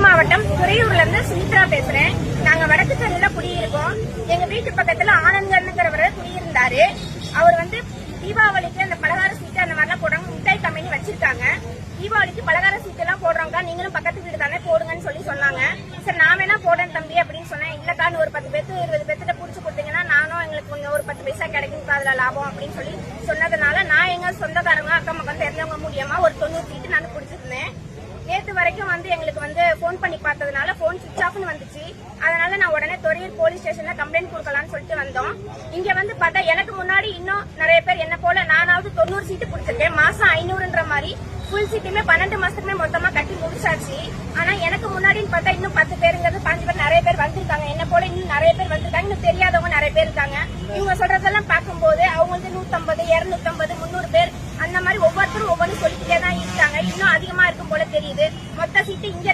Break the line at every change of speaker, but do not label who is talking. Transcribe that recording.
மாவட்டம் துறையூர்ல இருந்து சுமித்ரா பேசுறேன். நாங்க வடக்கு தெருல குடியிருக்கோம். எங்க வீட்டு பக்கத்துல ஆனந்தன்ங்கிறவரு குடியிருந்தாரு. அவர் தீபாவளிக்கு அந்த பலகார சீட்டு அந்த மாதிரிலாம் போடுறாங்க, மிட்டாய் கம்பெனி வச்சிருக்காங்க. தீபாவளிக்கு பலகார சீட்டு எல்லாம் போடுறாங்க, நீங்களும் பக்கத்து வீடு தானே போடுங்கன்னு சொன்னாங்க. சரி நான் வேணா போடுறேன் தம்பி அப்படின்னு சொன்னேன். இல்லக்கான்னு ஒரு 10 பேத்து 20 பேர்த்திட்ட புடிச்சு கொடுத்தீங்கன்னா நானும் எங்களுக்கு கொஞ்சம் ஒரு 10 பைசா கிடைக்கும் அதுல லாபம் அப்படின்னு சொன்னதுனால நான் எங்க சொந்தக்காரங்க அக்கம் பக்கம் தெரிஞ்சவங்க மூலியமா ஒரு 90 சீட்டு நான் பிடிச்சிருந்தேன். நேற்று வரைக்கும் எங்களுக்கு போன் பண்ணி பார்த்ததுனால போன் சுவிட்ச் ஆஃப்னு வந்துச்சு. அதனால நான் உடனே துறையூர் போலீஸ் ஸ்டேஷன்ல கம்ப்ளைண்ட் கொடுக்கலாம்னு சொல்லிட்டு வந்தோம். இங்க பார்த்தா எனக்கு முன்னாடி இன்னும் நிறைய பேர் என்ன போல நானாவது 90 சீட்டு பிடிச்சிருக்கேன். மாசம் 500ன்ற மாதிரி ஃபுல் சீட்டுமே 12 மாசத்துக்குமே மொத்தமா கட்டி முடிச்சாச்சு. ஆனா எனக்கு முன்னாடின்னு பார்த்தா இன்னும் 10 பேருங்கிறது 5 பேர் நிறைய பேர் வந்திருக்காங்க. என்ன போல இன்னும் நிறைய பேர் வந்திருக்காங்க, இன்னும் தெரியாதவங்க நிறைய பேர் இருக்காங்க. இவங்க சொல்றதெல்லாம் பார்க்கும்போது அவங்க 150, 250, 300 பேர் அந்த மாதிரி ஒவ்வொருத்தரும் ஒவ்வொன்றும் சொல்லிக்கிட்டே தான் இருக்காங்க. இன்னும் அதிகமா இருக்கும் போல தெரியுது. மொத்த சீட்டு இங்க